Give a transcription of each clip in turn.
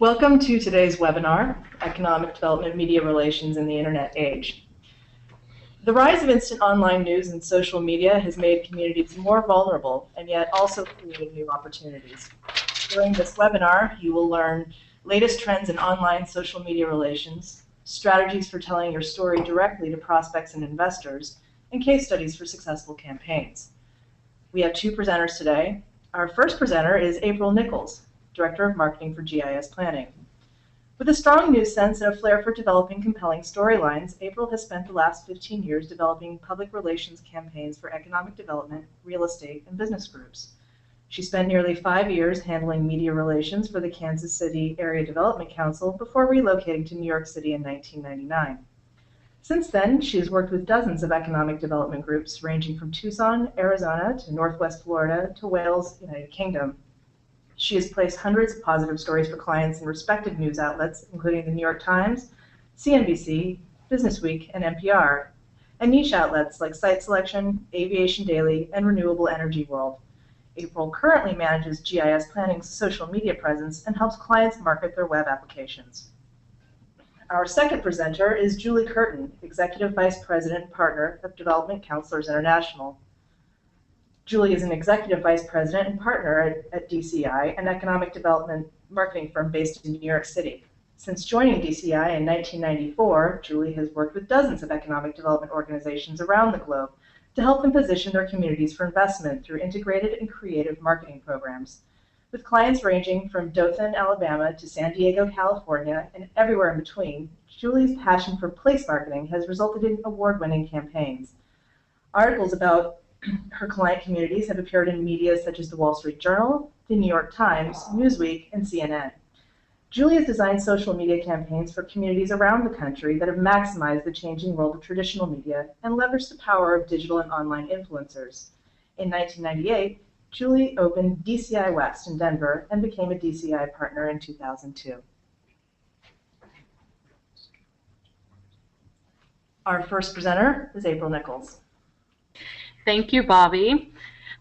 Welcome to today's webinar, Economic Development, Media Relations in the Internet Age. The rise of instant online news and social media has made communities more vulnerable and yet also created new opportunities. During this webinar, you will learn latest trends in online social media relations, strategies for telling your story directly to prospects and investors, and case studies for successful campaigns. We have two presenters today. Our first presenter is April Nichols, Director of Marketing for GIS Planning. With a strong news sense and a flair for developing compelling storylines, April has spent the last 15 years developing public relations campaigns for economic development, real estate, and business groups. She spent nearly 5 years handling media relations for the Kansas City Area Development Council before relocating to New York City in 1999. Since then, she has worked with dozens of economic development groups ranging from Tucson, Arizona, to Northwest Florida, to Wales, United Kingdom. She has placed hundreds of positive stories for clients in respected news outlets, including the New York Times, CNBC, Businessweek, and NPR, and niche outlets like Site Selection, Aviation Daily, and Renewable Energy World. April currently manages GIS Planning's social media presence and helps clients market their web applications. Our second presenter is Julie Curtin, Executive Vice President and Partner of Development Counselors International. Julie is an Executive Vice President and Partner at DCI, an economic development marketing firm based in New York City. Since joining DCI in 1994, Julie has worked with dozens of economic development organizations around the globe to help them position their communities for investment through integrated and creative marketing programs. With clients ranging from Dothan, Alabama to San Diego, California, and everywhere in between, Julie's passion for place marketing has resulted in award-winning campaigns. Articles about her client communities have appeared in media such as the Wall Street Journal, the New York Times, Newsweek, and CNN. Julie has designed social media campaigns for communities around the country that have maximized the changing role of traditional media and leveraged the power of digital and online influencers. In 1998, Julie opened DCI West in Denver and became a DCI partner in 2002. Our first presenter is April Nichols. Thank you, Bobby.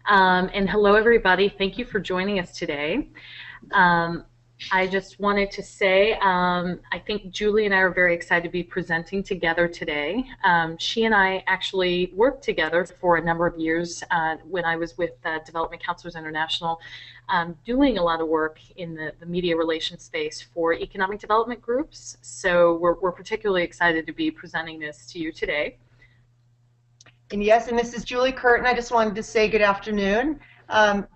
And hello, everybody. Thank you for joining us today. I just wanted to say I think Julie and I are very excited to be presenting together today. She and I actually worked together for a number of years when I was with Development Counselors International, doing a lot of work in the media relations space for economic development groups. So we're particularly excited to be presenting this to you today. And yes, and this is Julie Curtin. I just wanted to say good afternoon.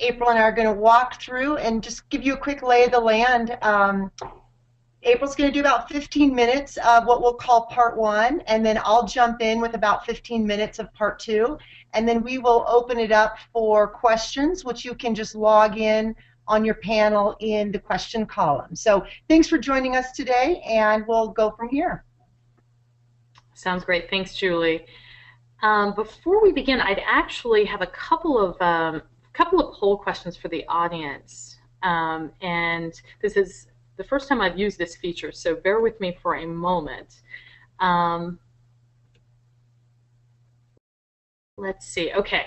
April and I are going to walk through and just give you a quick lay of the land. April's going to do about 15 minutes of what we'll call part one, and then I'll jump in with about 15 minutes of part two, and then we will open it up for questions, which you can just log in on your panel in the question column. So thanks for joining us today, and we'll go from here. Sounds great. Thanks, Julie. Before we begin, I'd actually have a couple of poll questions for the audience, and this is the first time I've used this feature, so bear with me for a moment. Let's see. Okay,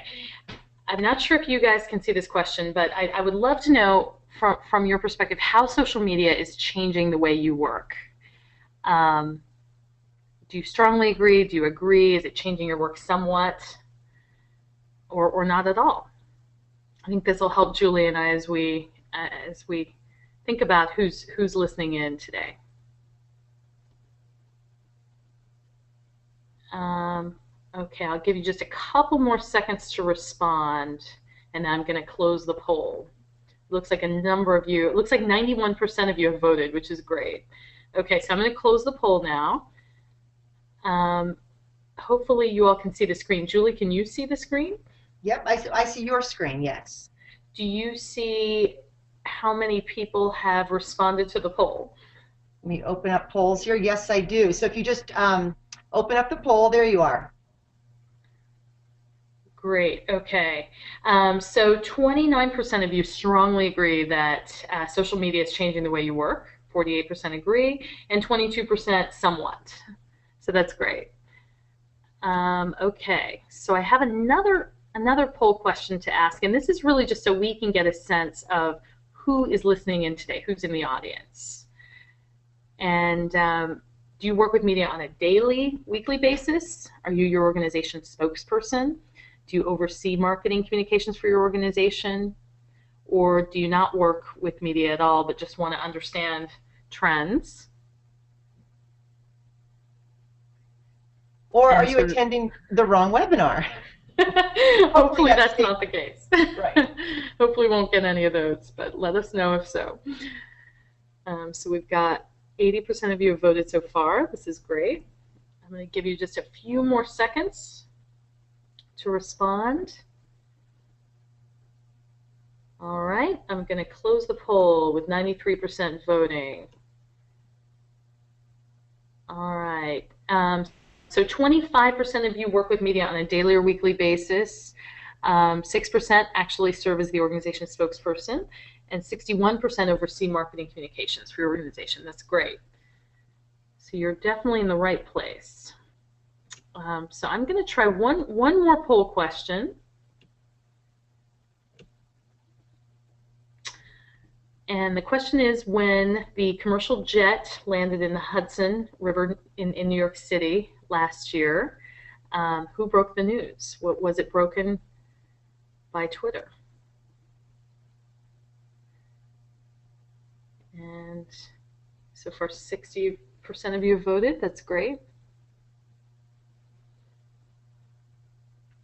I'm not sure if you guys can see this question, but I would love to know from your perspective how social media is changing the way you work. Do you strongly agree? Do you agree? Is it changing your work somewhat, or not at all? I think this will help Julie and I as we think about who's listening in today. Okay, I'll give you just a couple more seconds to respond, and then I'm going to close the poll. Looks like a number of you. It looks like 91% of you have voted, which is great. Okay, so I'm going to close the poll now. Hopefully you all can see the screen. Julie, can you see the screen? Yep, I see your screen, yes. Do you see how many people have responded to the poll? Let me open up polls here. Yes, I do. So if you just open up the poll, there you are. Great, okay. So 29% of you strongly agree that social media is changing the way you work. 48% agree, and 22% somewhat. So that's great. Okay, so I have another poll question to ask, and this is really just so we can get a sense of who is listening in today, who's in the audience. And do you work with media on a daily, weekly basis? Are you your organization's spokesperson? Do you oversee marketing communications for your organization? Or do you not work with media at all, but just want to understand trends? Or are And you sort of- attending the wrong webinar? Hopefully that's not the case. Right. Hopefully we won't get any of those, but let us know if so. So we've got 80% of you have voted so far. This is great. I'm going to give you just a few more seconds to respond. All right, I'm going to close the poll with 93% voting. All right. So 25% of you work with media on a daily or weekly basis. 6% actually serve as the organization's spokesperson, and 61% oversee marketing communications for your organization. That's great. So you're definitely in the right place. So I'm going to try one more poll question. And the question is, when the commercial jet landed in the Hudson River in New York City last year, who broke the news? Was it broken by Twitter? And so far 60% of you have voted. That's great.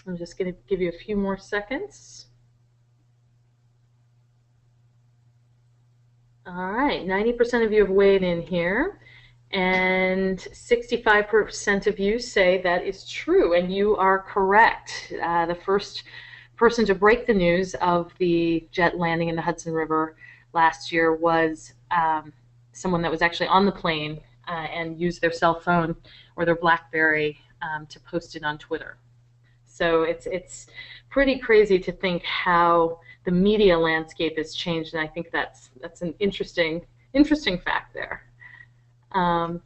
I'm just going to give you a few more seconds. All right, 90% of you have weighed in here, and 65% of you say that is true, and you are correct. The first person to break the news of the jet landing in the Hudson River last year was someone that was actually on the plane and used their cell phone or their BlackBerry to post it on Twitter. So it's pretty crazy to think how the media landscape has changed, and I think that's an interesting fact there. All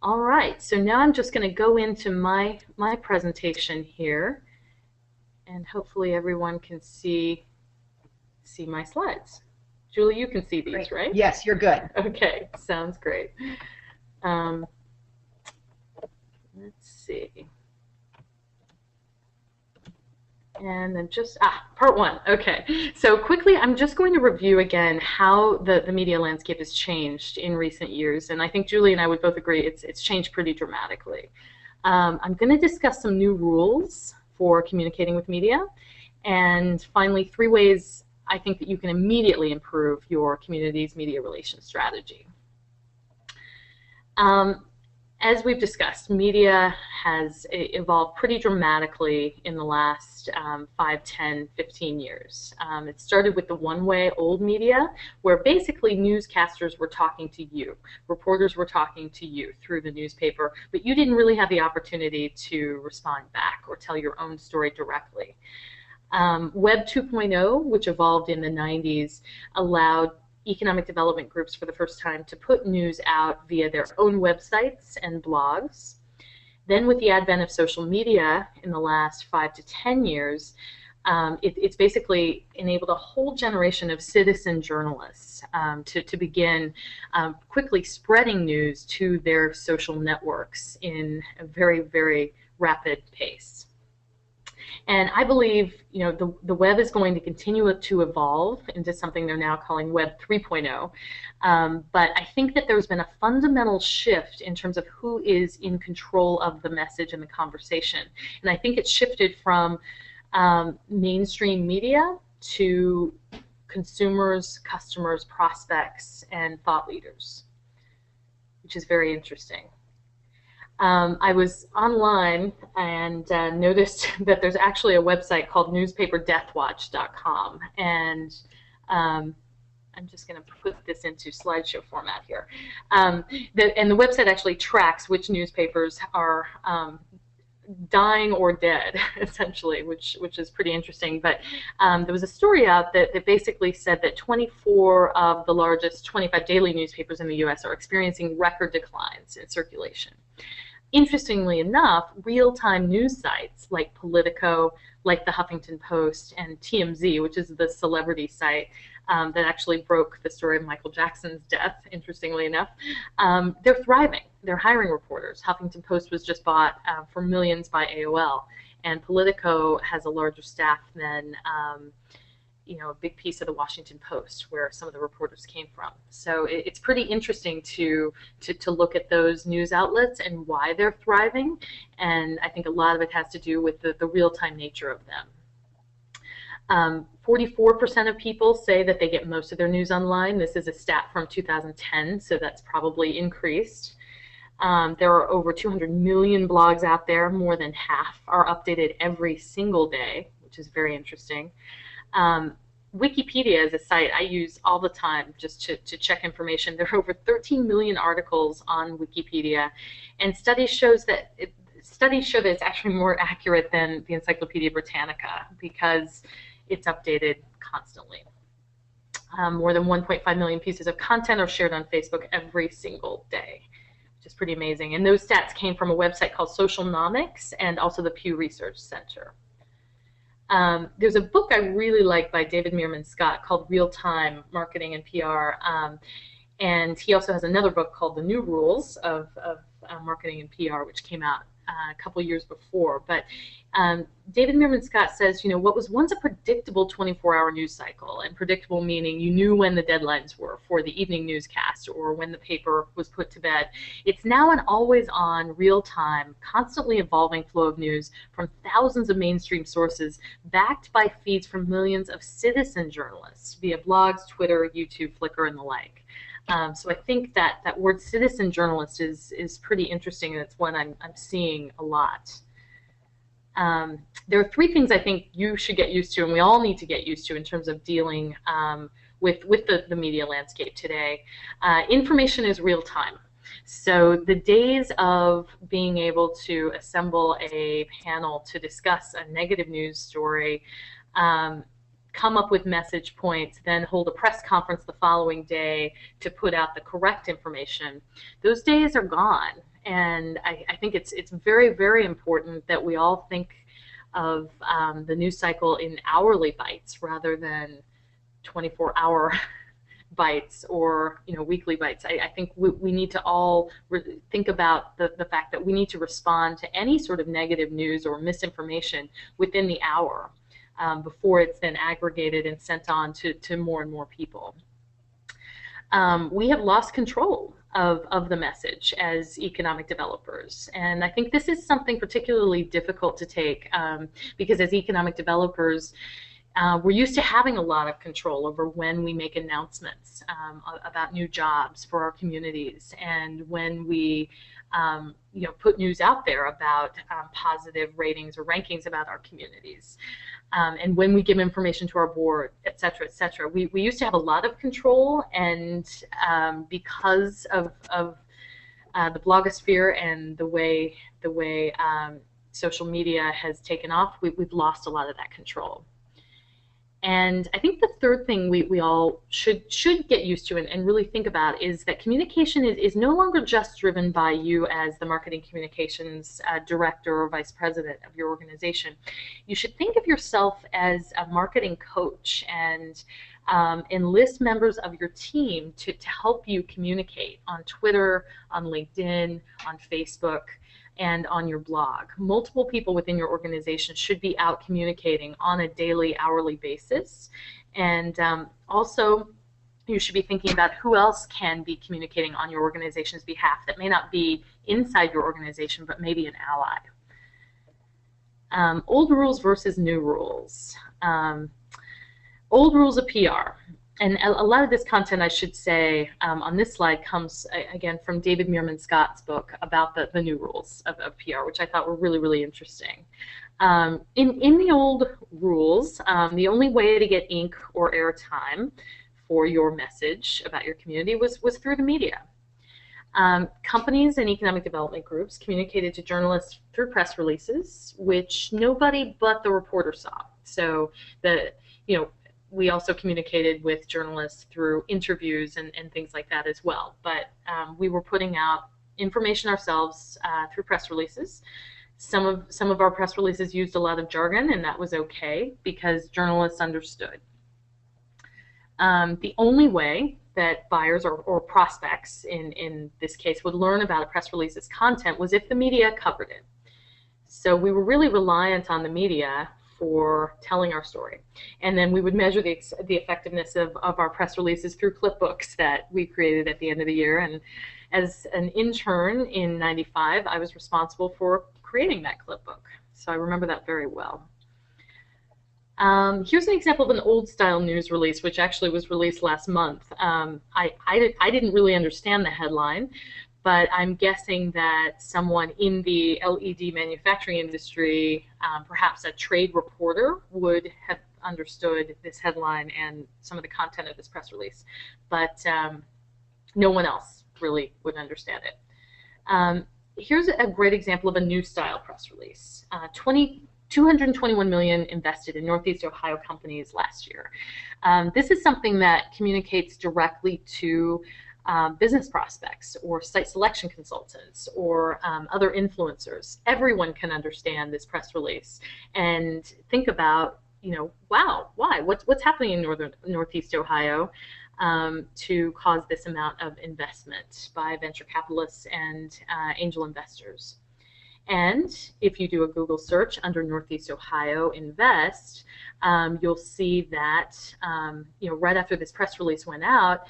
right, so now I'm just going to go into my presentation here, and hopefully everyone can see my slides. Julie, you can see these, Great. right? Yes, you're good. Okay, sounds great. Let's see. And then just, part one, okay. So quickly, I'm just going to review again how the media landscape has changed in recent years. And I think Julie and I would both agree it's changed pretty dramatically. I'm going to discuss some new rules for communicating with media. And finally, 3 ways I think that you can immediately improve your community's media relations strategy. As we've discussed, media has evolved pretty dramatically in the last 5, 10, 15 years. It started with the one-way old media, where basically newscasters were talking to you. Reporters were talking to you through the newspaper, but you didn't really have the opportunity to respond back or tell your own story directly. Web 2.0, which evolved in the 90s, allowed economic development groups for the first time to put news out via their own websites and blogs. Then with the advent of social media in the last 5 to 10 years, it's basically enabled a whole generation of citizen journalists to begin quickly spreading news to their social networks in a very, very rapid pace. And I believe, the web is going to continue to evolve into something they're now calling Web 3.0. But I think that there's been a fundamental shift in terms of who is in control of the message and the conversation. And I think it's shifted from mainstream media to consumers, customers, prospects, and thought leaders, which is very interesting. I was online and noticed that there's actually a website called newspaperdeathwatch.com, and I'm just going to put this into slideshow format here. And the website actually tracks which newspapers are dying or dead, essentially, which is pretty interesting. But there was a story out that basically said that 24 of the largest 25 daily newspapers in the U.S. are experiencing record declines in circulation. Interestingly enough, real-time news sites like Politico, like the Huffington Post, and TMZ, which is the celebrity site, that actually broke the story of Michael Jackson's death, interestingly enough. They're thriving. They're hiring reporters. Huffington Post was just bought for millions by AOL, and Politico has a larger staff than a big piece of the Washington Post, where some of the reporters came from. So it's pretty interesting to look at those news outlets and why they're thriving, and I think a lot of it has to do with the real-time nature of them. 44% of people say that they get most of their news online. This is a stat from 2010, so that's probably increased. There are over 200 million blogs out there. More than half are updated every single day, which is very interesting. Wikipedia is a site I use all the time just to check information. There are over 13 million articles on Wikipedia, and studies show that it's actually more accurate than the Encyclopedia Britannica because it's updated constantly. More than 1.5 million pieces of content are shared on Facebook every single day, which is pretty amazing. And those stats came from a website called Socialnomics and also the Pew Research Center. There's a book I really like by David Meerman Scott called Real Time Marketing and PR, and he also has another book called The New Rules of Marketing and PR, which came out a couple years before. But David Meerman Scott says, what was once a predictable 24-hour news cycle, and predictable meaning you knew when the deadlines were for the evening newscast or when the paper was put to bed, it's now an always-on, real-time, constantly evolving flow of news from thousands of mainstream sources, backed by feeds from millions of citizen journalists via blogs, Twitter, YouTube, Flickr, and the like. So I think that word citizen journalist is pretty interesting, and it's one I'm seeing a lot. There are three things I think you should get used to, and we all need to get used to in terms of dealing with the media landscape today. Information is real time. So the days of being able to assemble a panel to discuss a negative news story, come up with message points, then hold a press conference the following day to put out the correct information, those days are gone. And I think it's very, very important that we all think of the news cycle in hourly bites rather than 24-hour bites or weekly bites. I think we need to all think about the fact that we need to respond to any sort of negative news or misinformation within the hour. Before it's then aggregated and sent on to more and more people. We have lost control of the message as economic developers, and I think this is something particularly difficult to take because as economic developers, we're used to having a lot of control over when we make announcements about new jobs for our communities, and when we put news out there about positive ratings or rankings about our communities. And when we give information to our board, et cetera, et cetera. We used to have a lot of control, and because of the blogosphere and the way social media has taken off, we've lost a lot of that control. And I think the third thing we all should get used to and really think about is that communication is no longer just driven by you as the marketing communications director or vice president of your organization. You should think of yourself as a marketing coach and enlist members of your team to help you communicate on Twitter, on LinkedIn, on Facebook, and on your blog. Multiple people within your organization should be out communicating on a daily, hourly basis. And also, you should be thinking about who else can be communicating on your organization's behalf that may not be inside your organization, but maybe an ally. Old rules versus new rules. Old rules of PR. And a lot of this content, I should say, on this slide comes, again, from David Meerman Scott's book about the new rules of PR, which I thought were really, really interesting. In the old rules, the only way to get ink or airtime for your message about your community was through the media. Companies and economic development groups communicated to journalists through press releases, which nobody but the reporter saw. So we also communicated with journalists through interviews and things like that as well. But we were putting out information ourselves through press releases. Some of our press releases used a lot of jargon, and that was okay because journalists understood. The only way that buyers or prospects in this case would learn about a press release's content was if the media covered it. So we were really reliant on the media for telling our story. And then we would measure the effectiveness of our press releases through clipbooks that we created at the end of the year. And as an intern in '95, I was responsible for creating that clipbook. So I remember that very well. Here's an example of an old style news release, which actually was released last month. I didn't really understand the headline, but I'm guessing that someone in the LED manufacturing industry, perhaps a trade reporter, would have understood this headline and some of the content of this press release. But no one else really would understand it. Here's a great example of a new style press release. 221 million invested in Northeast Ohio companies last year. This is something that communicates directly to business prospects or site selection consultants or other influencers. Everyone can understand this press release and think about, wow, why? What's happening in Northeast Ohio to cause this amount of investment by venture capitalists and angel investors? And if you do a Google search under Northeast Ohio Invest, you'll see that right after this press release went out,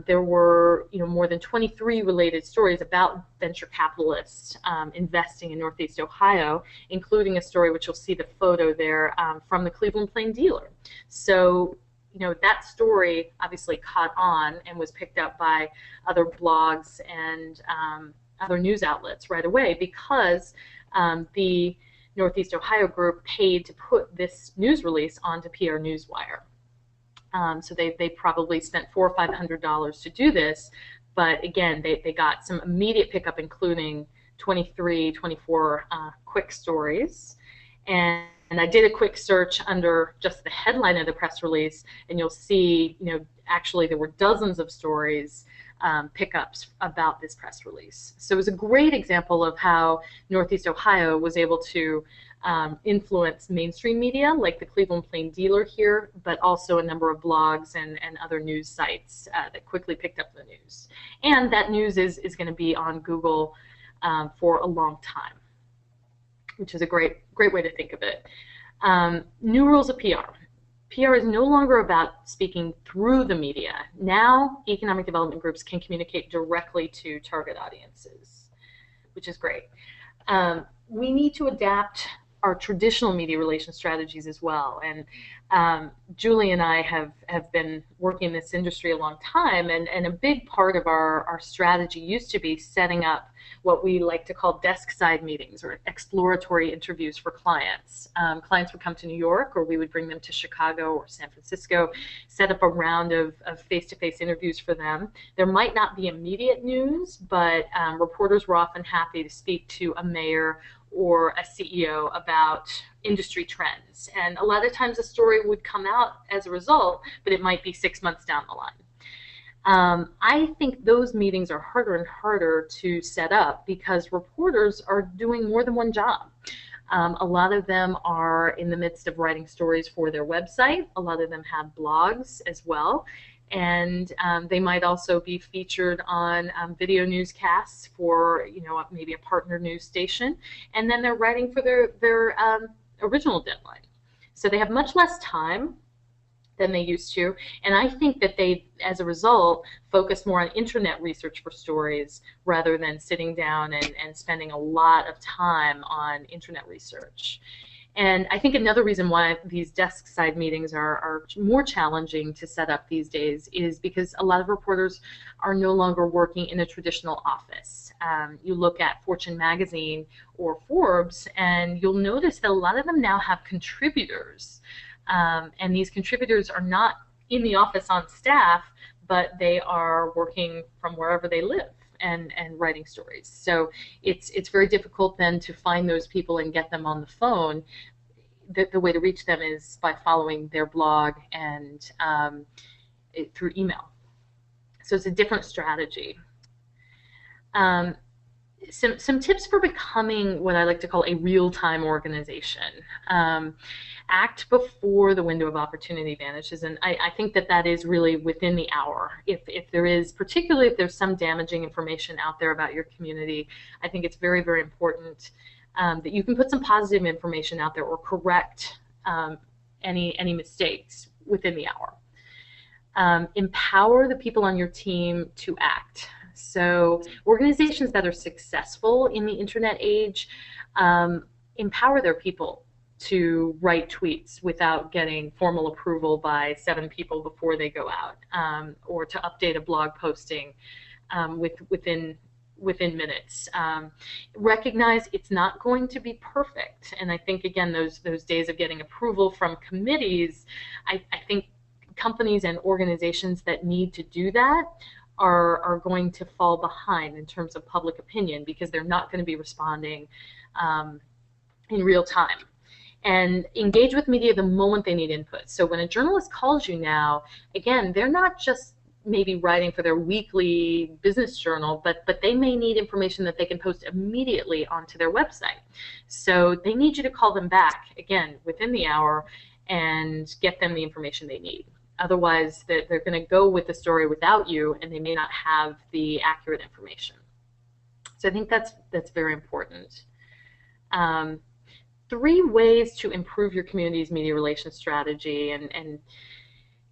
there were more than 23 related stories about venture capitalists investing in Northeast Ohio, including a story which you'll see the photo there from the Cleveland Plain Dealer. So that story obviously caught on and was picked up by other blogs and other news outlets right away because the Northeast Ohio group paid to put this news release onto PR Newswire. So they probably spent $400 or $500 to do this, but again, they got some immediate pickup, including 24 quick stories. And I did a quick search under just the headline of the press release, and you'll see, actually there were dozens of stories, pickups about this press release. So it was a great example of how Northeast Ohio was able to influence mainstream media like the Cleveland Plain Dealer here, but also a number of blogs and other news sites that quickly picked up the news. And that news is going to be on Google for a long time, which is a great way to think of it. New rules of PR. PR is no longer about speaking through the media. Now, economic development groups can communicate directly to target audiences, which is great. We need to adapt our traditional media relations strategies as well. And Julie and I have been working in this industry a long time, and a big part of our strategy used to be setting up what we like to call desk side meetings or exploratory interviews for clients. Clients would come to New York, or we would bring them to Chicago or San Francisco, set up a round of face-to-face interviews for them. There might not be immediate news, but reporters were often happy to speak to a mayor or a CEO about industry trends. And a lot of times a story would come out as a result, but it might be 6 months down the line. I think those meetings are harder and harder to set up because reporters are doing more than one job. A lot of them are in the midst of writing stories for their website. A lot of them have blogs as well. And they might also be featured on video newscasts for, maybe a partner news station. And then they're writing for their original deadline. So they have much less time than they used to. And I think that they, as a result, focus more on internet research for stories rather than sitting down and spending a lot of time on internet research. And I think another reason why these desk side meetings are more challenging to set up these days is because a lot of reporters are no longer working in a traditional office. You look at Fortune magazine or Forbes, and you'll notice that a lot of them now have contributors. And these contributors are not in the office on staff, but they are working from wherever they live and writing stories. So it's very difficult then to find those people and get them on the phone. The way to reach them is by following their blog and through email. So it's a different strategy. some tips for becoming what I like to call a real-time organization. Act before the window of opportunity vanishes, and I think that is really within the hour. If there is, particularly if there's some damaging information out there about your community, I think it's very, very important that you can put some positive information out there or correct any mistakes within the hour. Empower the people on your team to act. So organizations that are successful in the internet age empower their people to write tweets without getting formal approval by 7 people before they go out, or to update a blog posting within minutes. Recognize it's not going to be perfect, and I think again those days of getting approval from committees, I think companies and organizations that need to do that are going to fall behind in terms of public opinion, because they're not going to be responding in real time. And engage with media the moment they need input. So when a journalist calls you now, again, they're not just maybe writing for their weekly business journal, but they may need information that they can post immediately onto their website. So they need you to call them back, again, within the hour and get them the information they need. Otherwise, they're going to go with the story without you, and they may not have the accurate information. So I think that's very important. 3 ways to improve your community's media relations strategy, and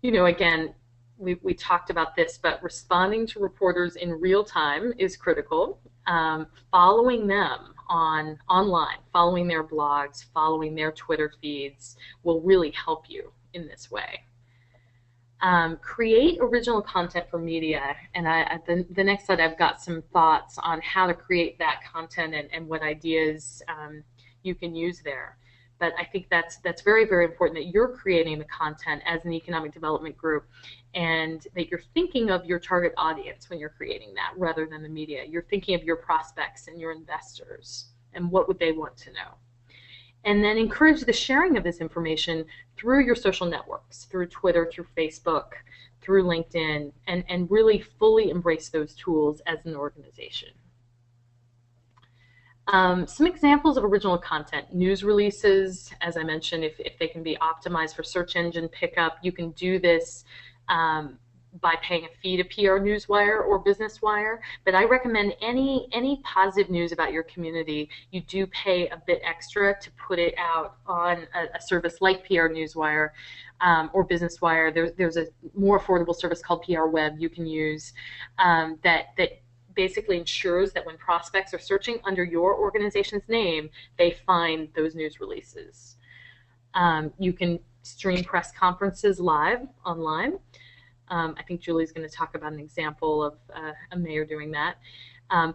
you know, again, we talked about this, but responding to reporters in real time is critical. Following them online, following their blogs, following their Twitter feeds will really help you in this way. Create original content for media, and the next slide I've got some thoughts on how to create that content and what ideas you can use there. But I think that's very, very important that you're creating the content as an economic development group, and that you're thinking of your target audience when you're creating that rather than the media. You're thinking of your prospects and your investors and what would they want to know. And then encourage the sharing of this information through your social networks, through Twitter, through Facebook, through LinkedIn, and really fully embrace those tools as an organization. Some examples of original content: news releases, as I mentioned, if they can be optimized for search engine pickup, you can do this by paying a fee to PR Newswire or Business Wire. But I recommend any positive news about your community, you do pay a bit extra to put it out on a service like PR Newswire or Business Wire. There's a more affordable service called PR Web you can use that basically ensures that when prospects are searching under your organization's name, they find those news releases. You can stream press conferences live online. I think Julie's going to talk about an example of a mayor doing that.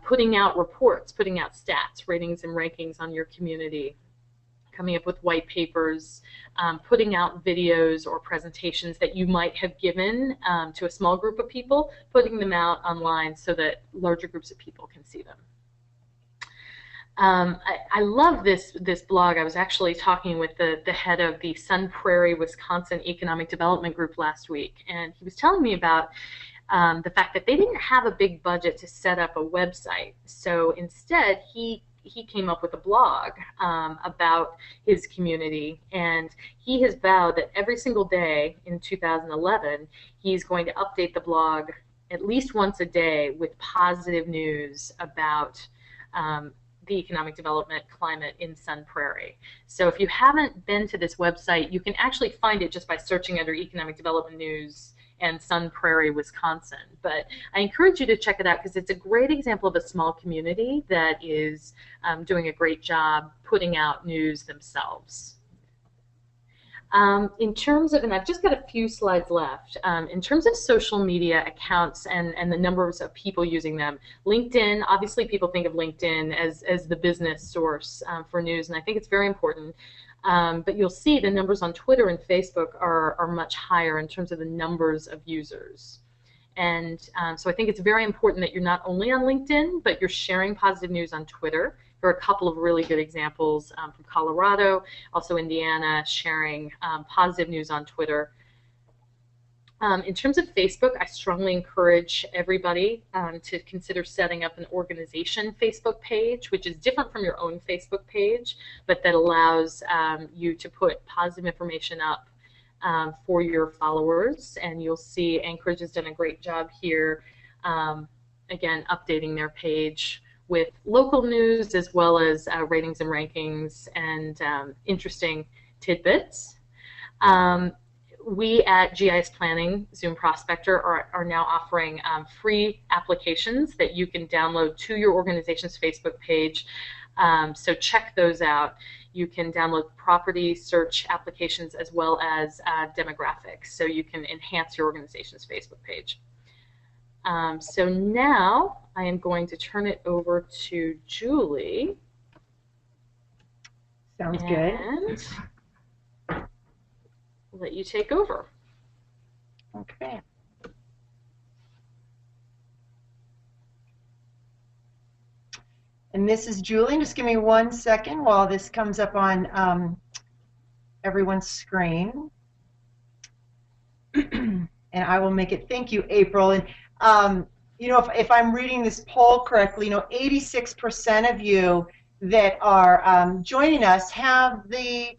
Putting out reports, putting out stats, ratings and rankings on your community, coming up with white papers, putting out videos or presentations that you might have given to a small group of people, putting them out online so that larger groups of people can see them. I love this blog. I was actually talking with the head of the Sun Prairie, Wisconsin Economic Development Group last week, and he was telling me about the fact that they didn't have a big budget to set up a website. So instead, he came up with a blog about his community, and he has vowed that every single day in 2011, he's going to update the blog at least once a day with positive news about the economic development climate in Sun Prairie. So if you haven't been to this website, you can actually find it just by searching under economic development news and Sun Prairie, Wisconsin. But I encourage you to check it out because it's a great example of a small community that is doing a great job putting out news themselves. In terms of, and I've just got a few slides left, in terms of social media accounts and the numbers of people using them, LinkedIn, obviously people think of LinkedIn as the business source for news, and I think it's very important. But you'll see the numbers on Twitter and Facebook are much higher in terms of the numbers of users. And so I think it's very important that you're not only on LinkedIn, but you're sharing positive news on Twitter. There are a couple of really good examples from Colorado, also Indiana, sharing positive news on Twitter. In terms of Facebook, I strongly encourage everybody to consider setting up an organization Facebook page, which is different from your own Facebook page, but that allows you to put positive information up for your followers. And you'll see Anchorage has done a great job here, again, updating their page with local news as well as ratings and rankings and interesting tidbits. We at GIS Planning Zoom Prospector are now offering free applications that you can download to your organization's Facebook page. So check those out. You can download property search applications as well as demographics, so you can enhance your organization's Facebook page. So now I am going to turn it over to Julie. Sounds good. Let you take over. Okay. And this is Julie. Just give me 1 second while this comes up on everyone's screen. And I will make it. Thank you, April. And you know, if I'm reading this poll correctly, you know, 86% of you that are joining us have the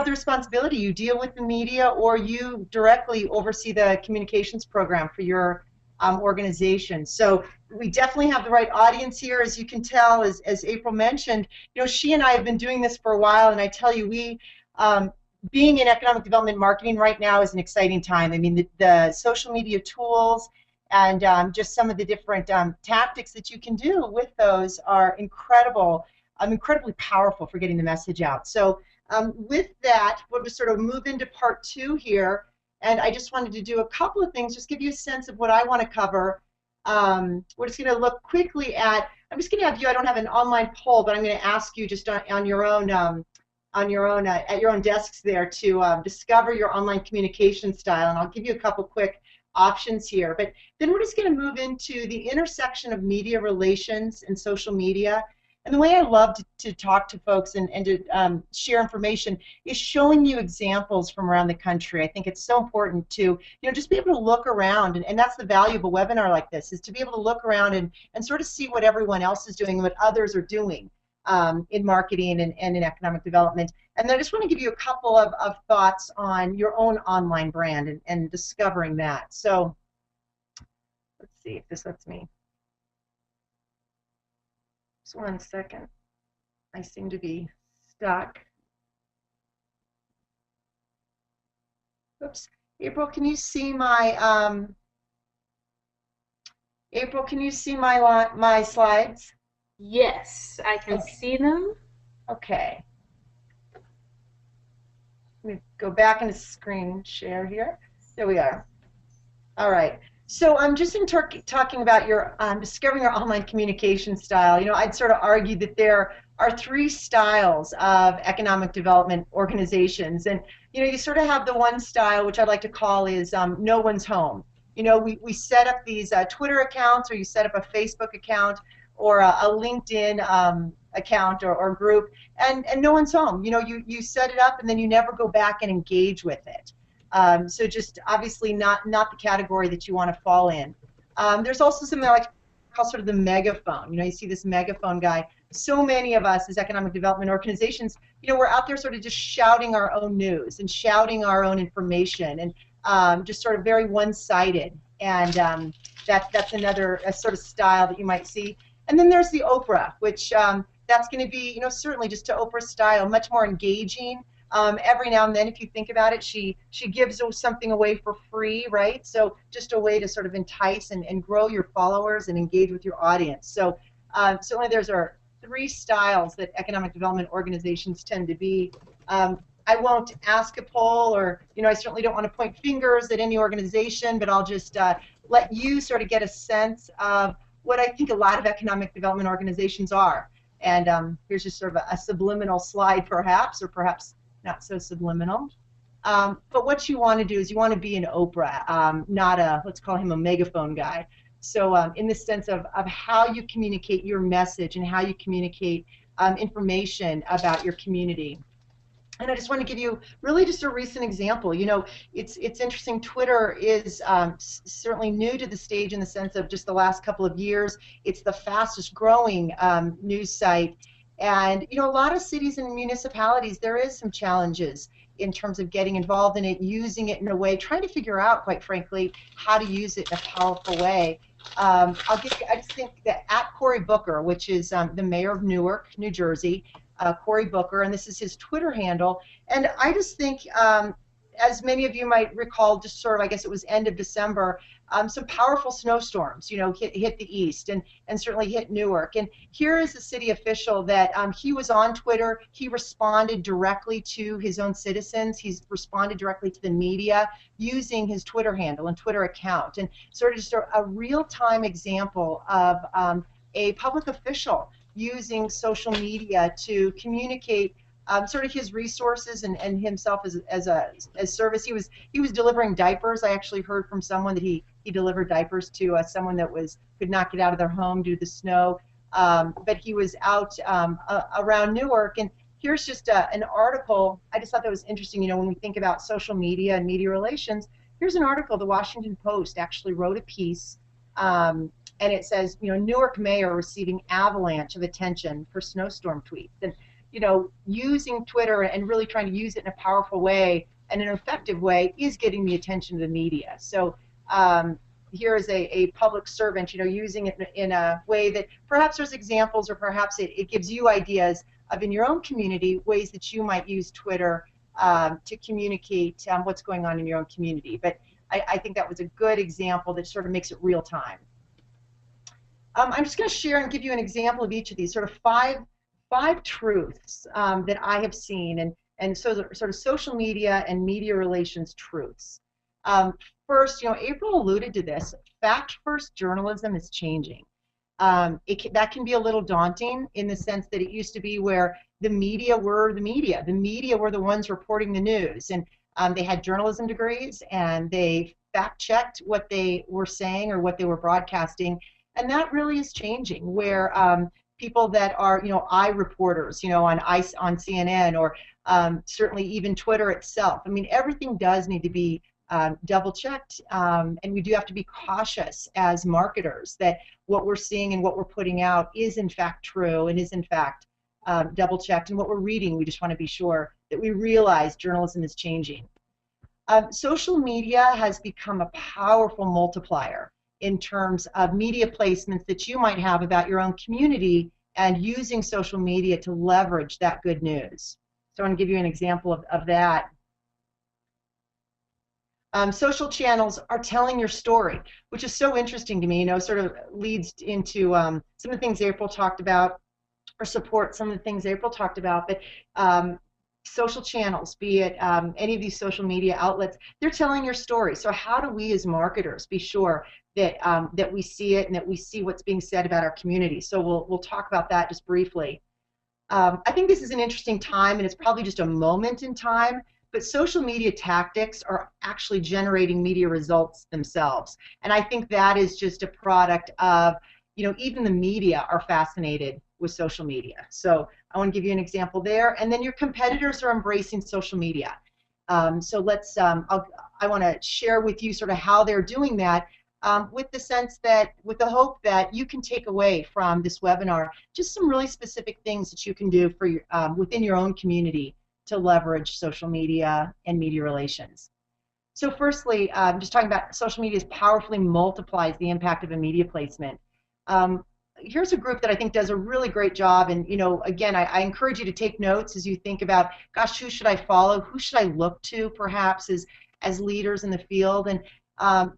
responsibility. You deal with the media, or you directly oversee the communications program for your organization. So we definitely have the right audience here. As you can tell, as April mentioned, you know, she and I have been doing this for a while, and I tell you, we being in economic development marketing right now is an exciting time. I mean, the social media tools and just some of the different tactics that you can do with those are incredible, incredibly powerful for getting the message out. So with that, we'll just sort of move into part 2 here, and I just wanted to do a couple of things, just give you a sense of what I want to cover. We're just going to look quickly at, I'm just going to have you, I don't have an online poll, but I'm going to ask you just on your own, at your own desks there to discover your online communication style, and I'll give you a couple quick options here. But then we're just going to move into the intersection of media relations and social media. And the way I love to talk to folks and to share information is showing you examples from around the country. I think it's so important to, you know, just be able to look around, and that's the value of a webinar like this, is to be able to look around and sort of see what everyone else is doing and what others are doing in marketing and in economic development. And then I just want to give you a couple of thoughts on your own online brand and discovering that. So let's see if this lets me. Just 1 second. I seem to be stuck. Oops. April, can you see my April, can you see my slides? Yes, I can see them. Okay. Let me go back into screen share here. There we are. All right. So I'm just talking about your discovering your online communication style. You know, I'd sort of argue that there are 3 styles of economic development organizations, and you know, you sort of have the one style, which I'd like to call is no one's home. You know, we set up these Twitter accounts, or you set up a Facebook account, or a LinkedIn account or group, and no one's home. You know, you set it up and then you never go back and engage with it. So just obviously not the category that you want to fall in. There's also something I like to call sort of the megaphone. You know, you see this megaphone guy. So many of us as economic development organizations, you know, we're out there sort of just shouting our own news and shouting our own information, and just sort of very one-sided. And that's another sort of style that you might see. And then there's the Oprah, which that's going to be, you know, certainly just to Oprah's style, much more engaging. Every now and then, if you think about it, she gives something away for free, right? So just a way to sort of entice and grow your followers and engage with your audience. So certainly there's our 3 styles that economic development organizations tend to be. I won't ask a poll, or, you know, I certainly don't want to point fingers at any organization, but I'll just let you sort of get a sense of what I think a lot of economic development organizations are. And here's just sort of a subliminal slide, perhaps, or perhaps not so subliminal. But what you want to do is you want to be an Oprah, not a, let's call him a megaphone guy. So in the sense of how you communicate your message and how you communicate information about your community. And I just want to give you really just a recent example. You know, it's interesting. Twitter is certainly new to the stage in the sense of just the last couple of years. It's the fastest growing news site. And, you know, a lot of cities and municipalities, there is some challenges in terms of getting involved in it, using it in a way, trying to figure out, quite frankly, how to use it in a powerful way. I just think that at Cory Booker, which is the mayor of Newark, New Jersey, Cory Booker, and this is his Twitter handle. And I just think, as many of you might recall, just sort of, I guess it was end of December, some powerful snowstorms, you know, hit the east and certainly hit Newark. And here is a city official that he was on Twitter. He responded directly to his own citizens. He's responded directly to the media using his Twitter handle and Twitter account. And sort of just a real-time example of a public official using social media to communicate sort of his resources and himself as service. He was delivering diapers. I actually heard from someone that he delivered diapers to someone that could not get out of their home due to the snow. But he was out around Newark, and here's just an article. I just thought that was interesting. You know, when we think about social media and media relations, here's an article. The Washington Post actually wrote a piece. And it says, you know, Newark mayor receiving avalanche of attention for snowstorm tweets. And, you know, using Twitter and really trying to use it in a powerful way and an effective way is getting the attention of the media. So here is a public servant, you know, using it in a way that perhaps there's examples or perhaps it gives you ideas of in your own community ways that you might use Twitter to communicate what's going on in your own community. But I think that was a good example that sort of makes it real time. I'm just going to share and give you an example of each of these, sort of five truths that I have seen, and so sort of social media and media relations truths. First, you know, April alluded to this. Fact-first journalism is changing. That can be a little daunting in the sense that it used to be where the media were the media. The media were the ones reporting the news, and they had journalism degrees, and they fact-checked what they were saying or what they were broadcasting. And that really is changing, where people that are, you know, reporters, you know, on CNN, or certainly even Twitter itself. I mean, everything does need to be double-checked, and we do have to be cautious as marketers that what we're seeing and what we're putting out is in fact true and is in fact double-checked. And what we're reading, we just want to be sure that we realize journalism is changing. Social media has become a powerful multiplier in terms of media placements that you might have about your own community and using social media to leverage that good news. So I want to give you an example of that. Social channels are telling your story, which is so interesting to me, you know, sort of leads into some of the things April talked about, or support some of the things April talked about, but social channels, be it any of these social media outlets, they're telling your story. So how do we as marketers be sure that that we see it and that we see what's being said about our community? So we'll talk about that just briefly. I think this is an interesting time, and it's probably just a moment in time, but social media tactics are actually generating media results themselves. And I think that is just a product of, you know, even the media are fascinated with social media. So I want to give you an example there. And then your competitors are embracing social media. So let's, I want to share with you sort of how they're doing that, with the sense that, with the hope that you can take away from this webinar just some really specific things that you can do for your, within your own community to leverage social media and media relations. So firstly, just talking about social media powerfully multiplies the impact of a media placement. Here's a group that I think does a really great job, and you know, again, I encourage you to take notes as you think about, gosh, who should I follow? Who should I look to, perhaps, as leaders in the field? And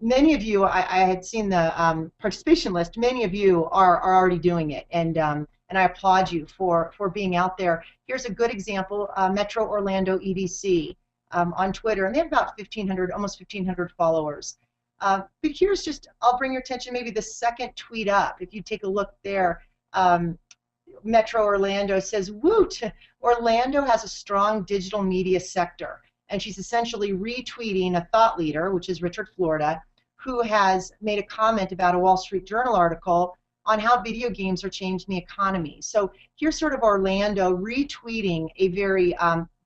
many of you, I had seen the participation list. Many of you are already doing it, and I applaud you for being out there. Here's a good example: Metro Orlando EDC on Twitter, and they have about 1,500, almost 1,500 followers. But here's just, I'll bring your attention maybe the second tweet up. If you take a look there, Metro Orlando says, "Woot! Orlando has a strong digital media sector." And she's essentially retweeting a thought leader, which is Richard Florida, who has made a comment about a Wall Street Journal article on how video games are changing the economy. So here's sort of Orlando retweeting a very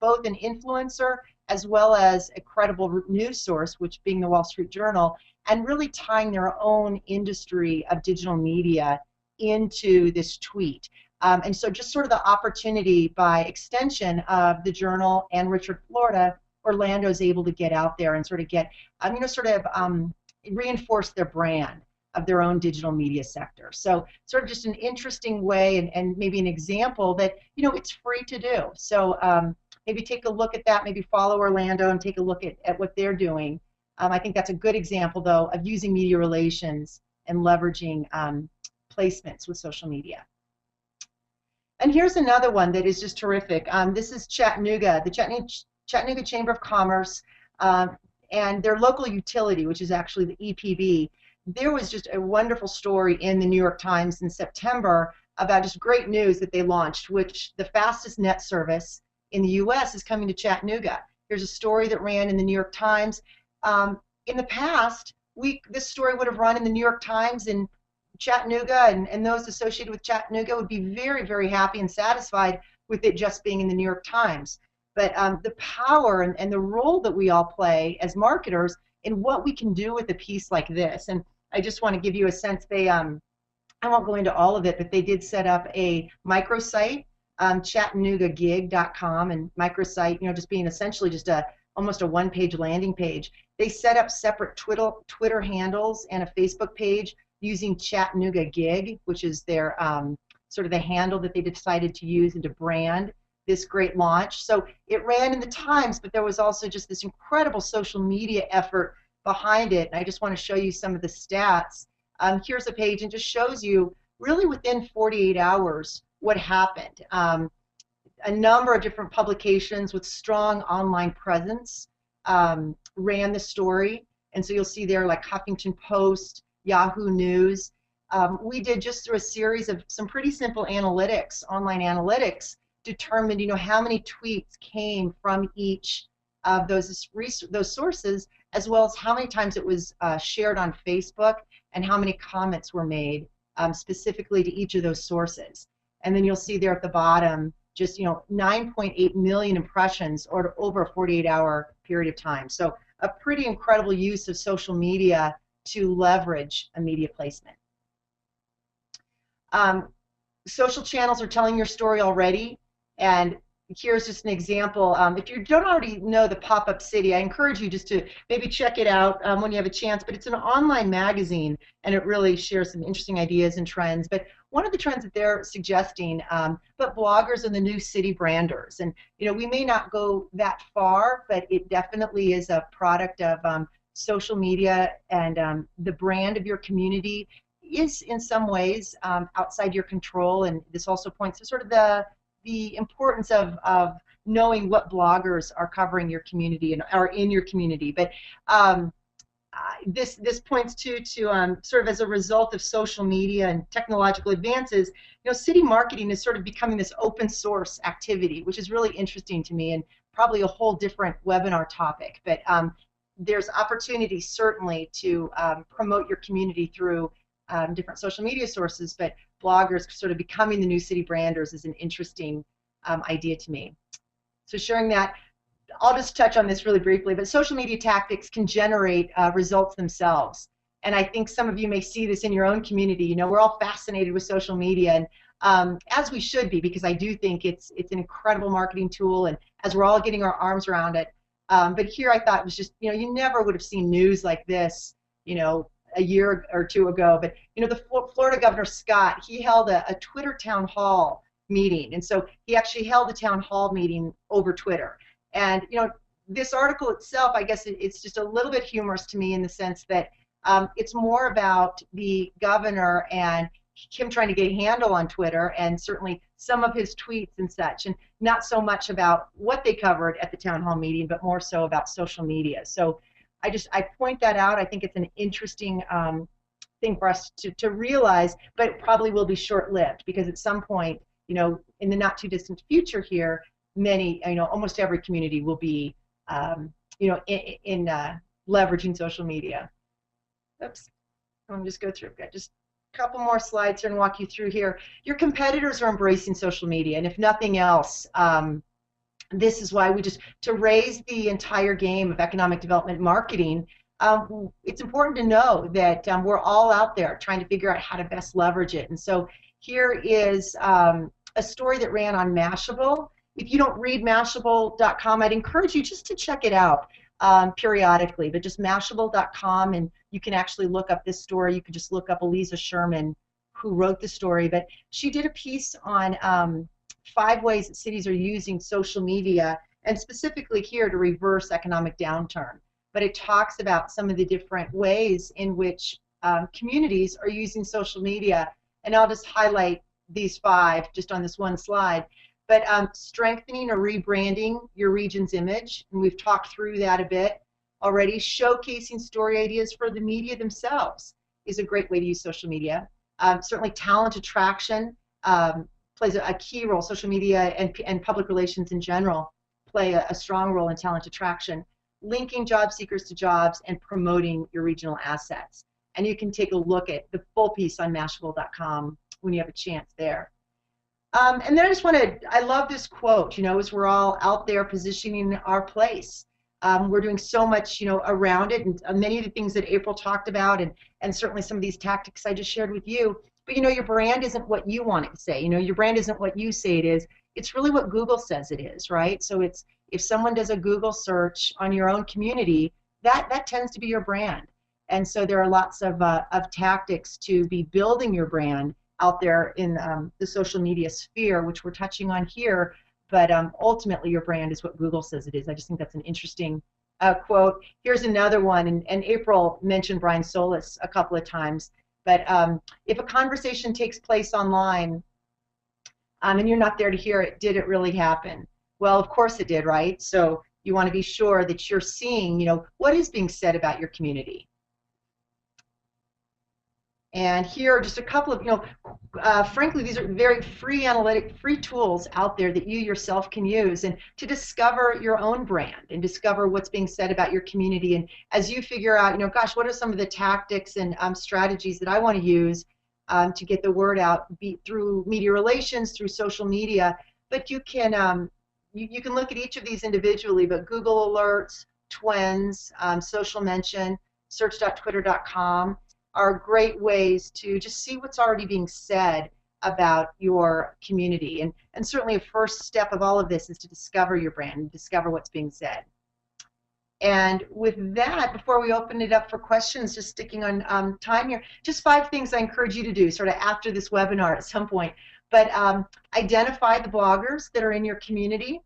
both an influencer as well as a credible news source, which being the Wall Street Journal, and really tying their own industry of digital media into this tweet. And so just sort of the opportunity by extension of the Journal and Richard Florida, Orlando is able to get out there and sort of get, reinforce their brand of their own digital media sector. So sort of just an interesting way and maybe an example that, it's free to do. So maybe take a look at that, maybe follow Orlando and take a look at what they're doing. I think that's a good example, though, of using media relations and leveraging placements with social media. And here's another one that is just terrific. This is Chattanooga, the Chattanooga Chamber of Commerce, and their local utility, which is actually the EPB. There was just a wonderful story in the New York Times in September about just great news that they launched, which the fastest net service in the U.S. is coming to Chattanooga. Here's a story that ran in the New York Times. In the past, this story would have run in the New York Times, and Chattanooga and those associated with Chattanooga would be very, very happy and satisfied with it just being in the New York Times. But the power and the role that we all play as marketers in what we can do with a piece like this. And I just want to give you a sense, I won't go into all of it, but they did set up a microsite, ChattanoogaGig.com, and microsite, just being essentially just almost a one-page landing page. They set up separate Twitter handles and a Facebook page using Chattanooga Gig, which is their sort of the handle that they decided to use and to brand this great launch. So it ran in the Times, but there was also just this incredible social media effort behind it. And I just want to show you some of the stats. Here's a page and just shows you really within 48 hours what happened. A number of different publications with strong online presence ran the story. And so you'll see there like Huffington Post, Yahoo News. We did just through a series of some pretty simple analytics, online analytics, determined how many tweets came from each of those sources, as well as how many times it was shared on Facebook and how many comments were made specifically to each of those sources. And then you'll see there at the bottom just 9.8 million impressions or over a 48-hour period of time. So a pretty incredible use of social media to leverage a media placement. Social channels are telling your story already, and here's just an example. If you don't already know the Pop-Up City, I encourage you just to maybe check it out when you have a chance, but it's an online magazine, and it really shares some interesting ideas and trends. But one of the trends that they're suggesting, but bloggers are the new city branders, and we may not go that far, but it definitely is a product of social media, and the brand of your community is in some ways outside your control, and this also points to sort of the importance of knowing what bloggers are covering your community and are in your community. But this points to sort of as a result of social media and technological advances, city marketing is sort of becoming this open source activity, which is really interesting to me and probably a whole different webinar topic. But there's opportunity certainly to promote your community through different social media sources, but bloggers sort of becoming the new city branders is an interesting idea to me. So sharing that, I'll just touch on this really briefly, but social media tactics can generate results themselves. And I think some of you may see this in your own community. We're all fascinated with social media, and as we should be, because I do think it's an incredible marketing tool, and as we're all getting our arms around it. But here I thought it was just, you never would have seen news like this, a year or two ago. But the Florida Governor Scott, he held a Twitter town hall meeting, and so he actually held a town hall meeting over Twitter. And this article itself, I guess it's just a little bit humorous to me in the sense that it's more about the governor and him trying to get a handle on Twitter, and certainly some of his tweets and such, and not so much about what they covered at the town hall meeting, but more so about social media. So I point that out. I think it's an interesting thing for us to realize, but it probably will be short-lived, because at some point, in the not too distant future here, many, almost every community will be, in leveraging social media. Oops, let me just go through. I've got just a couple more slides here and walk you through here. Your competitors are embracing social media, and if nothing else, this is why to raise the entire game of economic development marketing, it's important to know that we're all out there trying to figure out how to best leverage it. And so here is a story that ran on Mashable. If you don't read Mashable.com, I'd encourage you just to check it out periodically, but just Mashable.com, and you can actually look up this story. You can just look up Eliza Sherman, who wrote the story, but she did a piece on 5 ways that cities are using social media, and specifically here to reverse economic downturn. But it talks about some of the different ways in which communities are using social media, and I'll just highlight these 5 just on this one slide. But strengthening or rebranding your region's image, and we've talked through that a bit already. Showcasing story ideas for the media themselves is a great way to use social media. Certainly talent attraction plays a key role. Social media and public relations in general play a strong role in talent attraction. Linking job seekers to jobs and promoting your regional assets. And you can take a look at the full piece on Mashable.com when you have a chance there. And then I love this quote, as we're all out there positioning our place. We're doing so much, around it, and many of the things that April talked about, and certainly some of these tactics I just shared with you. But, your brand isn't what you want it to say. Your brand isn't what you say it is. It's really what Google says it is, right? So it's, if someone does a Google search on your own community, that tends to be your brand. And so there are lots of tactics to be building your brand out there in the social media sphere, which we're touching on here. But ultimately, your brand is what Google says it is. I just think that's an interesting quote. Here's another one, and April mentioned Brian Solis a couple of times. But if a conversation takes place online and you're not there to hear it, did it really happen? Well, of course it did, right? So you want to be sure that you're seeing, what is being said about your community. And here are just a couple of, frankly, these are very free tools out there that you yourself can use, and to discover your own brand and discover what's being said about your community. And as you figure out, gosh, what are some of the tactics and strategies that I want to use to get the word out, through media relations, through social media. But you can you can look at each of these individually, but Google Alerts, Twens, Social Mention, search.twitter.com are great ways to just see what's already being said about your community. And certainly a first step of all of this is to discover your brand and discover what's being said. And with that, before we open it up for questions, just sticking on time here, just 5 things I encourage you to do sort of after this webinar at some point. But identify the bloggers that are in your community.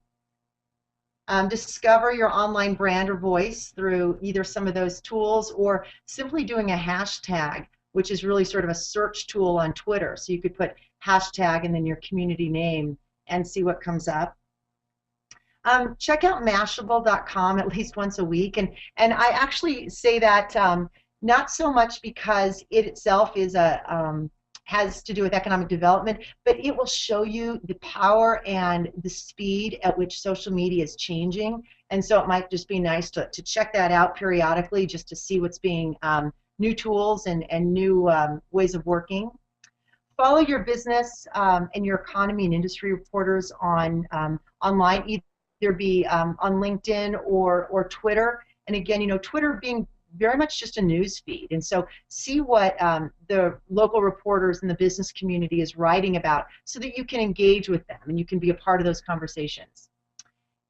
Discover your online brand or voice through either some of those tools or simply doing a hashtag, which is really sort of a search tool on Twitter. So you could put hashtag and then your community name and see what comes up. Check out Mashable.com at least once a week. And I actually say that not so much because it itself is has to do with economic development, but it will show you the power and the speed at which social media is changing. And so it might just be nice to check that out periodically just to see what's being, new tools and new ways of working. Follow your business and your economy and industry reporters on online, either be on LinkedIn or Twitter. And again, Twitter being very much just a news feed, and so see what the local reporters in the business community is writing about so that you can engage with them and you can be a part of those conversations.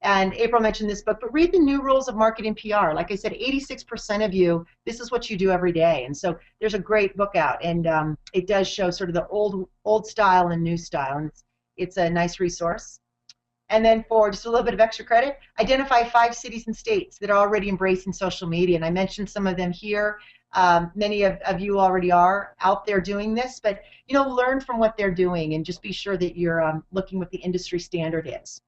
And April mentioned this book, but read the New Rules of Marketing PR. Like I said, 86% of you, this is what you do every day, and so there's a great book out, and it does show sort of the old style and new style, and it's a nice resource. And then for just a little bit of extra credit, identify 5 cities and states that are already embracing social media. And I mentioned some of them here. Many of you already are out there doing this, but learn from what they're doing and just be sure that you're looking what the industry standard is.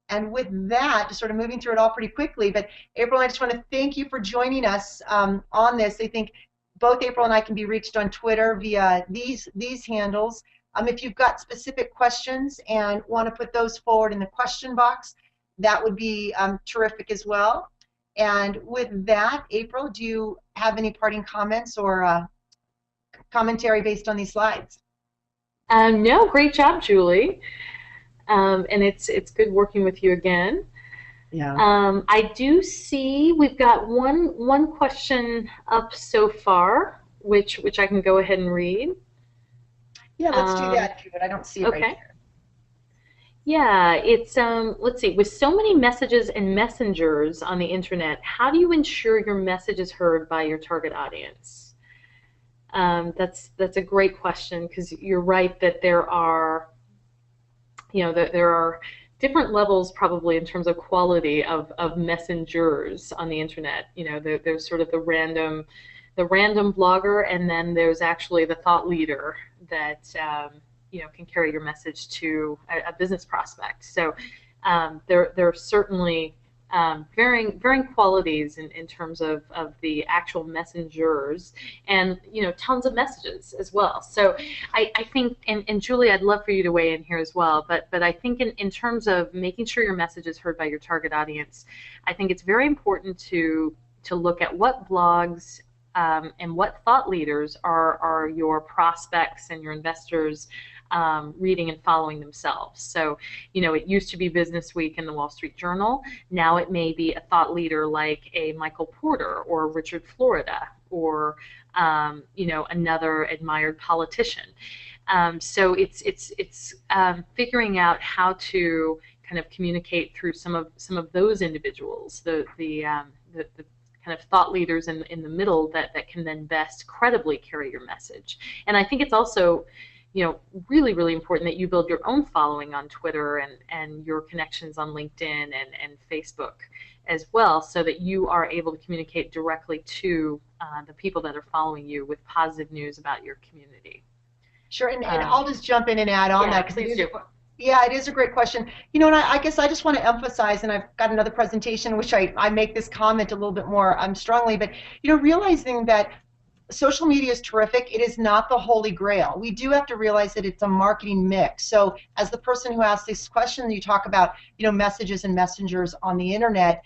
And with that, just sort of moving through it all pretty quickly, but April, I just want to thank you for joining us on this. I think both April and I can be reached on Twitter via these handles. If you've got specific questions and want to put those forward in the question box, that would be terrific as well. And with that, April, do you have any parting comments or commentary based on these slides? No, great job, Julie. And it's good working with you again. Yeah. I do see we've got one question up so far, which I can go ahead and read. Yeah, let's do that if you would. I don't see it right Okay. here. Yeah, it's let's see. With so many messages and messengers on the internet, how do you ensure your message is heard by your target audience? That's a great question, because you're right that there are, that there are different levels probably in terms of quality of messengers on the internet. There's sort of the random blogger, and then there's actually the thought leader that can carry your message to a business prospect. So there are certainly varying qualities in terms of the actual messengers, and tons of messages as well. So I think, and Julie, I'd love for you to weigh in here as well, but I think in terms of making sure your message is heard by your target audience, I think it's very important to look at what blogs and what thought leaders are your prospects and your investors reading and following themselves. So, it used to be Business Week and the Wall Street Journal. Now it may be a thought leader like a Michael Porter or Richard Florida, or another admired politician. So it's figuring out how to kind of communicate through some of those individuals, the kind of thought leaders in the middle that can then best credibly carry your message. And I think it's also really, really important that you build your own following on Twitter and your connections on LinkedIn and Facebook as well, so that you are able to communicate directly to the people that are following you with positive news about your community. Sure, and I'll just jump in and add on that, because it is a great question. And I guess I just want to emphasize, and I've got another presentation in which I make this comment a little bit more strongly, but realizing that social media is terrific. It is not the holy grail. We do have to realize that it's a marketing mix. So as the person who asked this question, you talk about messages and messengers on the internet.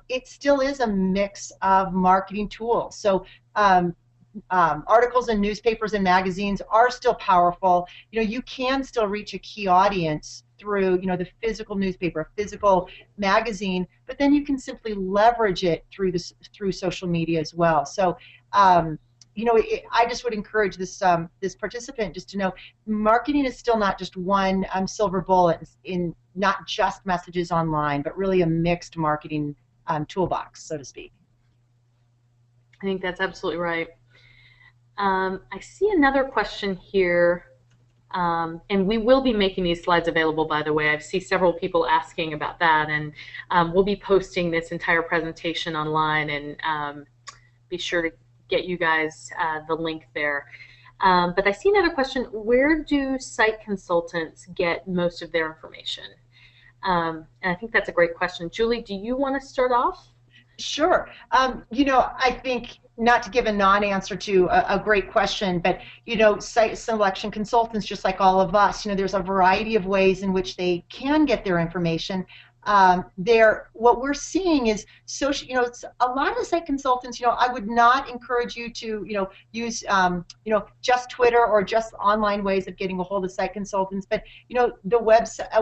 It still is a mix of marketing tools. So articles in newspapers and magazines are still powerful. You can still reach a key audience through the physical newspaper, physical magazine, but then you can simply leverage it through social media as well. So I just would encourage this participant just to know marketing is still not just one silver bullet in not just messages online, but really a mixed marketing toolbox, so to speak. I think that's absolutely right. I see another question here, and we will be making these slides available, by the way. I see several people asking about that, and we'll be posting this entire presentation online, and be sure to get you guys the link there. But I see another question: where do site consultants get most of their information? And I think that's a great question. Julie, do you want to start off? Sure. I think, not to give a non-answer to a great question, but site selection consultants, just like all of us, there's a variety of ways in which they can get their information. What we're seeing is social. It's a lot of site consultants. I would not encourage you to use just Twitter or just online ways of getting a hold of site consultants. But a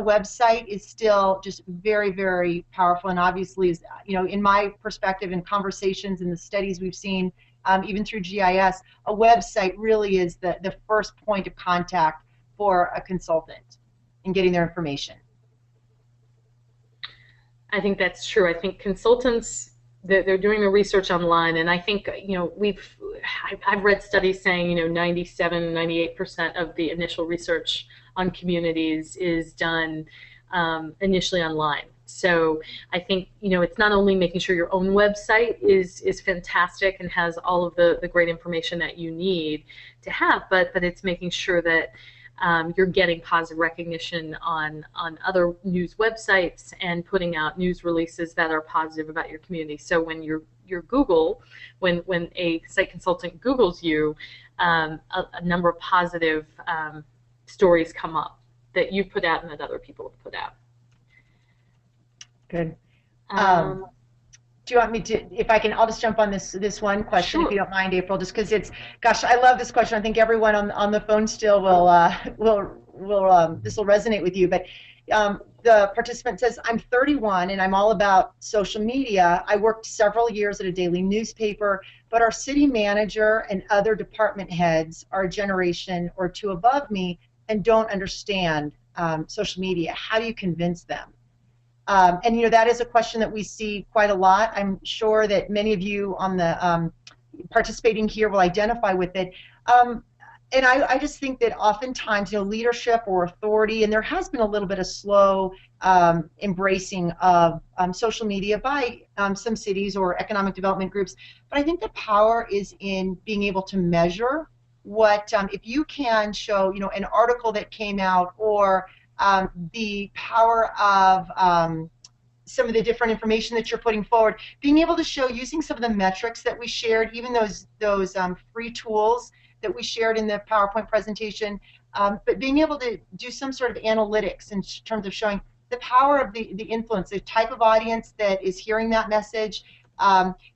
website is still just very, very powerful, and obviously is in my perspective and conversations and the studies we've seen, even through GIS, a website really is the first point of contact for a consultant in getting their information. I think that's true. I think consultants, they're doing the research online, and I think I've read studies saying 97, 98% of the initial research on communities is done initially online. So I think it's not only making sure your own website is fantastic and has all of the great information that you need to have, but it's making sure that you're getting positive recognition on other news websites and putting out news releases that are positive about your community. So when your Google, when a site consultant Googles you, a number of positive stories come up that you put out and that other people have put out. Good. Do you want me to, if I can, I'll just jump on this one question, sure, if you don't mind, April, just because gosh, I love this question. I think everyone on the phone still will this will resonate with you. But The participant says, I'm 31 and I'm all about social media. I worked several years at a daily newspaper, but our city manager and other department heads are a generation or two above me and don't understand social media. How do you convince them? And you know, that is a question that we see quite a lot. I'm sure that many of you on the participating here will identify with it. And I just think that oftentimes, you know, leadership or authority, and there has been a little bit of slow embracing of social media by some cities or economic development groups. But I think the power is in being able to measure what, if you can show, you know, an article that came out, or the power of some of the different information that you're putting forward, being able to show using some of the metrics that we shared, even those free tools that we shared in the PowerPoint presentation, but being able to do some sort of analytics in terms of showing the power of the influence, the type of audience that is hearing that message.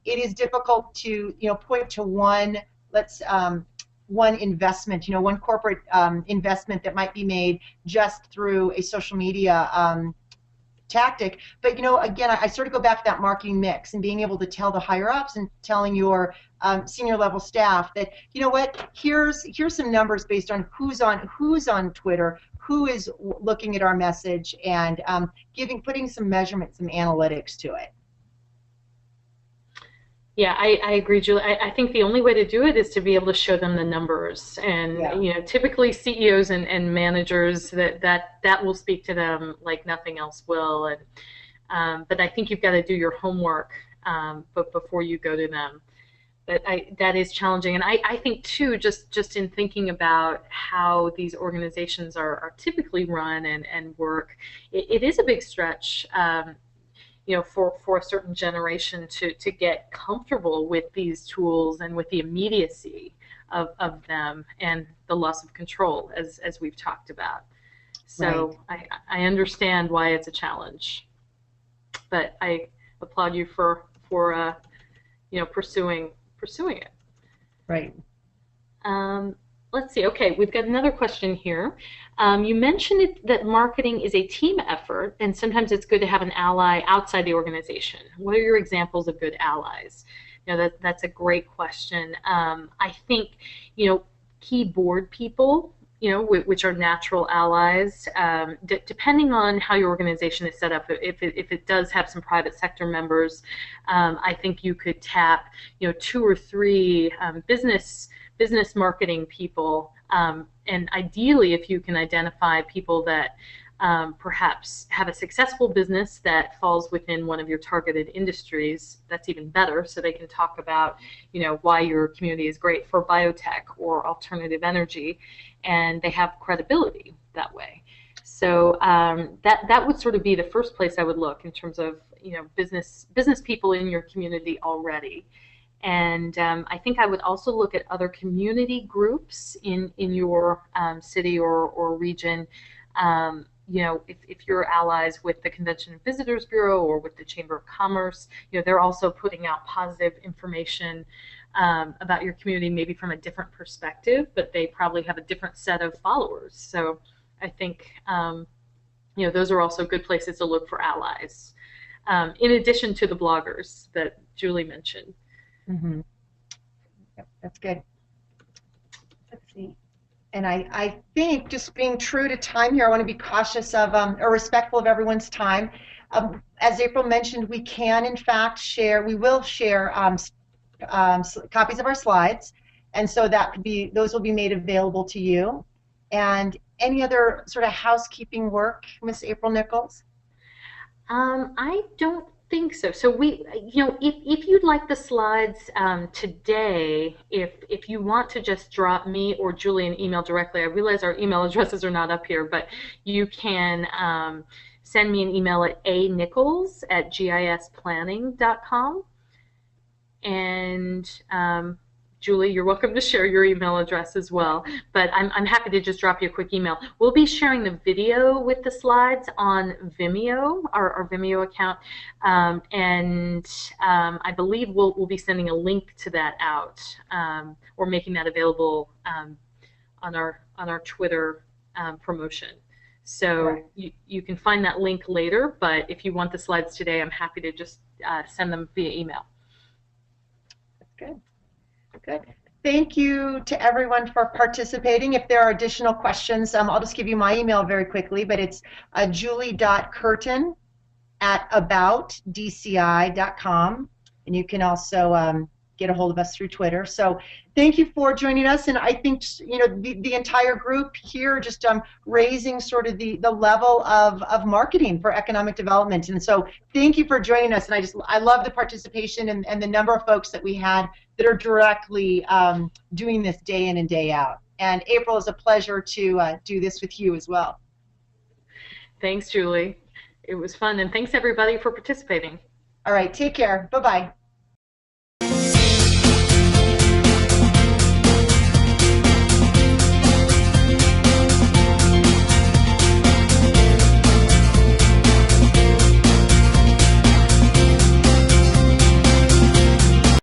It is difficult to, you know, point to one, one investment, you know, one corporate investment that might be made just through a social media tactic. But you know, again, I sort of go back to that marketing mix and being able to tell the higher ups and telling your senior level staff that, you know what, here's some numbers based on who's on Twitter, who is looking at our message, and putting some measurement, some analytics to it. Yeah, I agree, Julie. I think the only way to do it is to be able to show them the numbers, and Yeah. you know, typically CEOs and managers that will speak to them like nothing else will. And but I think you've got to do your homework, but before you go to them. But that is challenging, and I think too, just in thinking about how these organizations are typically run and work, it is a big stretch. You know, for a certain generation to get comfortable with these tools and with the immediacy of them and the loss of control, as we've talked about. So right. I understand why it's a challenge, but I applaud you for you know, pursuing it. Right. Let's see. Okay, we've got another question here. You mentioned that marketing is a team effort, and sometimes it's good to have an ally outside the organization. What are your examples of good allies? You know, that's a great question. I think, you know, key board people, you know, which are natural allies, depending on how your organization is set up. If it does have some private sector members, I think you could tap, you know, 2 or 3 business marketing people, and ideally, if you can identify people that perhaps have a successful business that falls within one of your targeted industries, that's even better, so they can talk about, you know, why your community is great for biotech or alternative energy, and they have credibility that way. So that would sort of be the first place I would look in terms of, you know, business people in your community already. And I think I would also look at other community groups in your city or region. You know, if you're allies with the Convention and Visitors Bureau or with the Chamber of Commerce, you know, they're also putting out positive information about your community, maybe from a different perspective, but they probably have a different set of followers. So I think, you know, those are also good places to look for allies, in addition to the bloggers that Julie mentioned. Mm-hmm. Yep, that's good. Let's see. And I think, just being true to time here, I want to be cautious of or respectful of everyone's time. As April mentioned, we can in fact share. We will share copies of our slides, and so those will be made available to you. And any other sort of housekeeping work, Miss April Nichols? I don't think so. So we, you know, if you'd like the slides today, if you want to just drop me or Julie an email directly, I realize our email addresses are not up here, but you can send me an email at anichols@gisplanning.com. And Julie, you're welcome to share your email address as well, but I'm happy to just drop you a quick email. We'll be sharing the video with the slides on Vimeo, our Vimeo account, and I believe we'll be sending a link to that out, or making that available on our Twitter promotion. So Right. you can find that link later, but if you want the slides today, I'm happy to just send them via email. That's good. Good. Thank you to everyone for participating. If there are additional questions, I'll just give you my email very quickly, but it's julie.curtin@aboutdci.com, and you can also get a hold of us through Twitter. So thank you for joining us, and I think the entire group here just raising sort of the level of marketing for economic development. And so thank you for joining us, and I love the participation and the number of folks that we had that are directly doing this day in and day out. And April, it's a pleasure to do this with you as well. Thanks, Julie. It was fun, and thanks everybody for participating. All right, take care. Bye-bye.